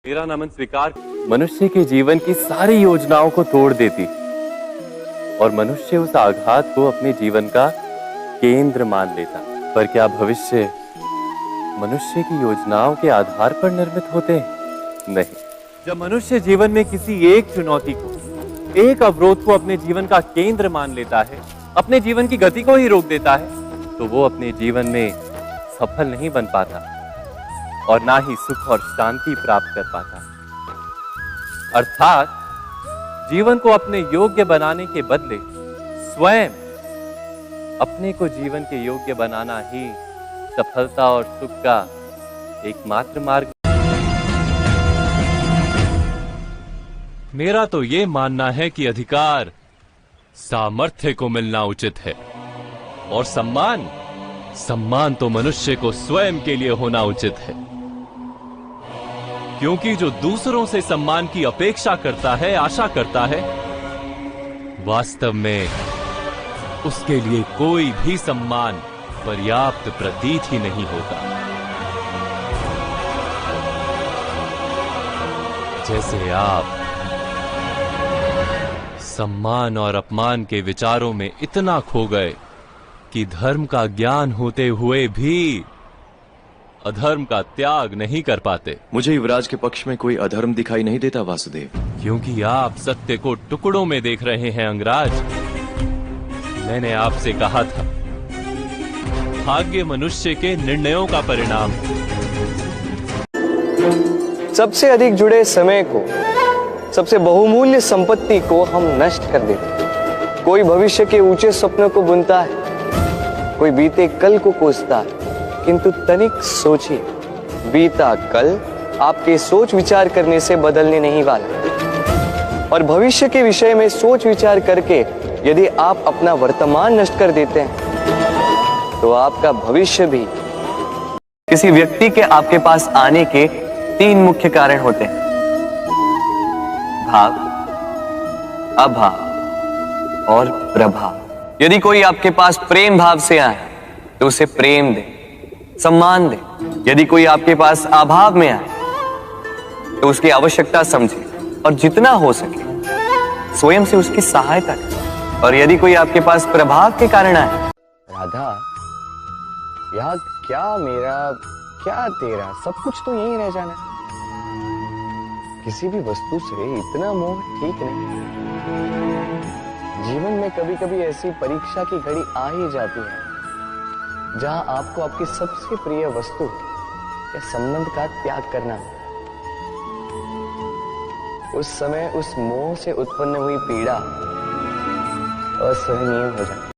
मेरा नमन स्वीकार। मनुष्य के जीवन की सारी योजनाओं को तोड़ देती और मनुष्य उस आघात को अपने जीवन का केंद्र मान लेता। पर क्या भविष्य मनुष्य की योजनाओं के आधार पर निर्मित होते हैं? नहीं। जब मनुष्य जीवन में किसी एक चुनौती को, एक अवरोध को अपने जीवन का केंद्र मान लेता है, अपने जीवन की गति को ही रोक देता है, तो वो अपने जीवन में सफल नहीं बन पाता और ना ही सुख और शांति प्राप्त कर पाता। अर्थात जीवन को अपने योग्य बनाने के बदले स्वयं अपने को जीवन के योग्य बनाना ही सफलता और सुख का एकमात्र मार्ग। मेरा तो ये मानना है कि अधिकार सामर्थ्य को मिलना उचित है और सम्मान तो मनुष्य को स्वयं के लिए होना उचित है, क्योंकि जो दूसरों से सम्मान की अपेक्षा करता है, आशा करता है, वास्तव में उसके लिए कोई भी सम्मान पर्याप्त प्रतीत ही नहीं होता। जैसे आप सम्मान और अपमान के विचारों में इतना खो गए कि धर्म का ज्ञान होते हुए भी अधर्म का त्याग नहीं कर पाते। मुझे युवराज के पक्ष में कोई अधर्म दिखाई नहीं देता वासुदेव, क्योंकि आप सत्य को टुकड़ों में देख रहे हैं अंगराज। मैंने आपसे कहा था, भाग्य मनुष्य के निर्णयों का परिणाम। सबसे अधिक जुड़े समय को, सबसे बहुमूल्य संपत्ति को हम नष्ट कर देते। कोई भविष्य के ऊंचे सपनों को बुनता है, कोई बीते कल को कोसता है, किंतु तनिक सोचिए, बीता कल आपके सोच विचार करने से बदलने नहीं वाला। और भविष्य के विषय में सोच विचार करके यदि आप अपना वर्तमान नष्ट कर देते हैं तो आपका भविष्य भी। किसी व्यक्ति के आपके पास आने के 3 मुख्य कारण होते हैं: भाव, अभाव और प्रभाव। यदि कोई आपके पास प्रेम भाव से आए तो उसे प्रेम दे, सम्मान दे। यदि कोई आपके पास अभाव में आए तो उसकी आवश्यकता समझे और जितना हो सके स्वयं से उसकी सहायता करें। और यदि कोई आपके पास प्रभाव के कारण आए, राधा यार क्या मेरा क्या तेरा, सब कुछ तो यही रह जाना। किसी भी वस्तु से इतना मोह ठीक नहीं। जीवन में कभी कभी ऐसी परीक्षा की घड़ी आ ही जाती है जहां आपको आपकी सबसे प्रिय वस्तु या संबंध का त्याग करना हो। उस समय उस मोह से उत्पन्न हुई पीड़ा असहनीय हो जाती है।